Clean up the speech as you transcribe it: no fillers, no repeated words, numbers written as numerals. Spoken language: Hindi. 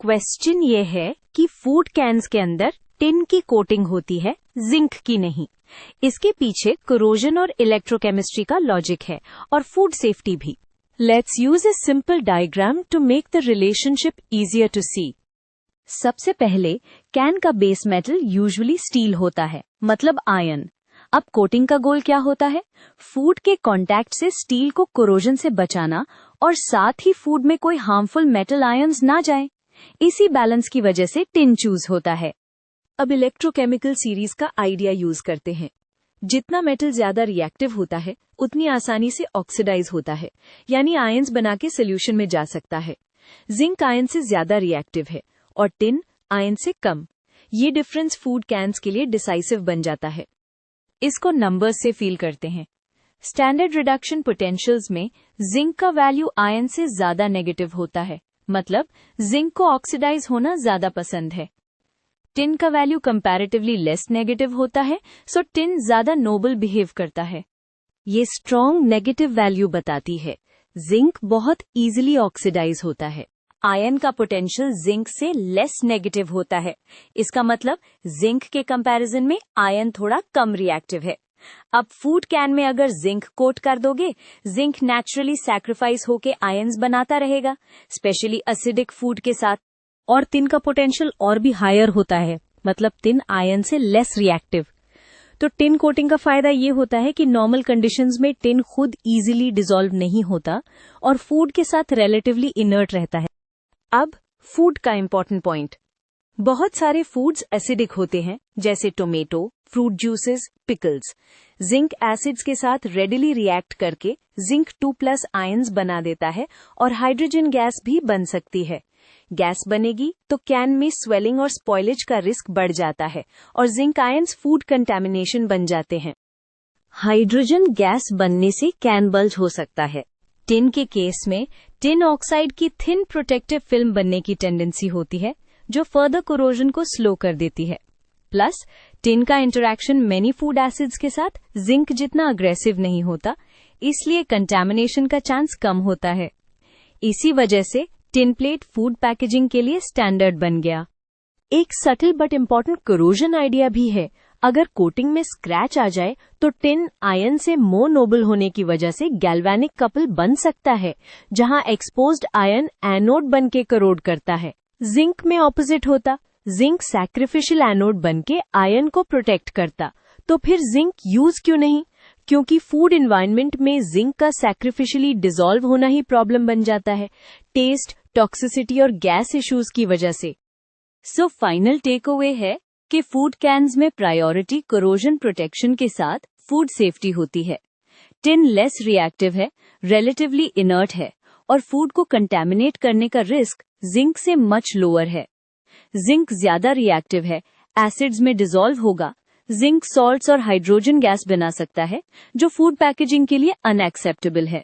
क्वेश्चन ये है कि फूड कैन्स के अंदर टिन की कोटिंग होती है, जिंक की नहीं। इसके पीछे कोरोजन और इलेक्ट्रोकेमिस्ट्री का लॉजिक है और फूड सेफ्टी भी। Let's use a simple diagram to make the relationship easier to see. सबसे पहले कैन का बेस मेटल यूजुअली स्टील होता है, मतलब आयरन। अब कोटिंग का गोल क्या होता है? फूड के कांटेक्ट से स्टील को कोरोजन से बचाना और साथ ही फूड में कोई हार्मफुल मेटल आयंस ना जाए। इसी बैलेंस की वजह से टिन चूज होता है। अब इलेक्ट्रोकेमिकल सीरीज का आइडिया यूज करते हैं। जितना मेटल ज्यादा रिएक्टिव होता है उतनी आसानी से ऑक्सीडाइज होता है, यानी आयंस बना के सोल्यूशन में जा सकता है। जिंक आयन से ज्यादा रिएक्टिव है और टिन आयन से कम। ये डिफरेंस फूड कैन्स के लिए डिसाइसिव बन जाता है। इसको नंबर्स से फील करते हैं। स्टैंडर्ड रिडक्शन पोटेंशियल्स में जिंक का वैल्यू आयन से ज्यादा नेगेटिव होता है, मतलब जिंक को ऑक्सीडाइज होना ज्यादा पसंद है। टिन का वैल्यू कंपैरेटिवली लेस नेगेटिव होता है, सो टिन ज्यादा नोबल बिहेव करता है। ये स्ट्रॉन्ग नेगेटिव वैल्यू बताती है जिंक बहुत इजीली ऑक्सीडाइज होता है। आयन का पोटेंशियल जिंक से लेस नेगेटिव होता है। इसका मतलब जिंक के कंपैरिजन में आयन थोड़ा कम रिएक्टिव है। अब फूड कैन में अगर जिंक कोट कर दोगे, जिंक नेचुरली सैक्रिफाइस होके आयंस बनाता रहेगा, स्पेशली एसिडिक फूड के साथ। और टिन का पोटेंशियल और भी हायर होता है, मतलब टिन आयन से लेस रिएक्टिव। तो टिन कोटिंग का फायदा ये होता है कि नॉर्मल कंडीशंस में टिन खुद इजीली डिसॉल्व नहीं होता और फूड के साथ रिलेटिवली इनर्ट रहता है। अब फूड का इंपॉर्टेंट पॉइंट। बहुत सारे फूड्स एसिडिक होते हैं, जैसे tomato, fruit juices, pickles. Zinc acids के साथ रेडिली रिएक्ट करके जिंक 2+ आयंस बना देता है और हाइड्रोजन गैस भी बन सकती है। गैस बनेगी तो कैन में स्वेलिंग और स्पॉइलेज का रिस्क बढ़ जाता है और जिंक आयंस फूड कंटैमिनेशन बन जाते हैं। हाइड्रोजन गैस बनने से कैन बल्ज हो सकता है। टिन के केस में टिन ऑक्साइड की थिन प्रोटेक्टिव फिल्म बनने की टेंडेंसी होती है, जो फर्दर कोरोजन को स्लो कर देती है। प्लस टिन का इंटरैक्शन मेनी फूड एसिड्स के साथ जिंक जितना अग्रेसिव नहीं होता, इसलिए कंटैमिनेशन का चांस कम होता है। इसी वजह से टिन प्लेट फूड पैकेजिंग के लिए स्टैंडर्ड बन गया। एक subtle but important corrosion idea भी है। अगर कोटिंग में स्क्रैच आ जाए तो टिन आयन से मोर नोबल होने की वजह से गैल्वेनिक कपल बन सकता है, जहां एक्सपोज्ड आयन एनोड बन के करोड करता है। जिंक में ऑपोजिट होता, जिंक सैक्रिफिशियल एनोड बन के आयन को प्रोटेक्ट करता। तो फिर जिंक यूज क्यों नहीं? क्योंकि फूड एनवायरनमेंट में जिंक का सैक्रिफिशियली डिसॉल्व होना ही प्रॉब्लम बन जाता है, टेस्ट, टॉक्सिसिटी और गैस इश्यूज की वजह से। सो फाइनल टेक अवे है कि फूड कैन्स में प्रायोरिटी कोरोजन प्रोटेक्शन के साथ फूड सेफ्टी होती है। टिन लेस रिएक्टिव है, रिलेटिवली इनर्ट है और फूड को कंटैमिनेट करने का रिस्क जिंक से मच लोअर है। जिंक ज्यादा रिएक्टिव है, एसिड्स में डिसॉल्व होगा, जिंक सॉल्ट्स और हाइड्रोजन गैस बना सकता है, जो फूड पैकेजिंग के लिए अनएक्सेप्टेबल है।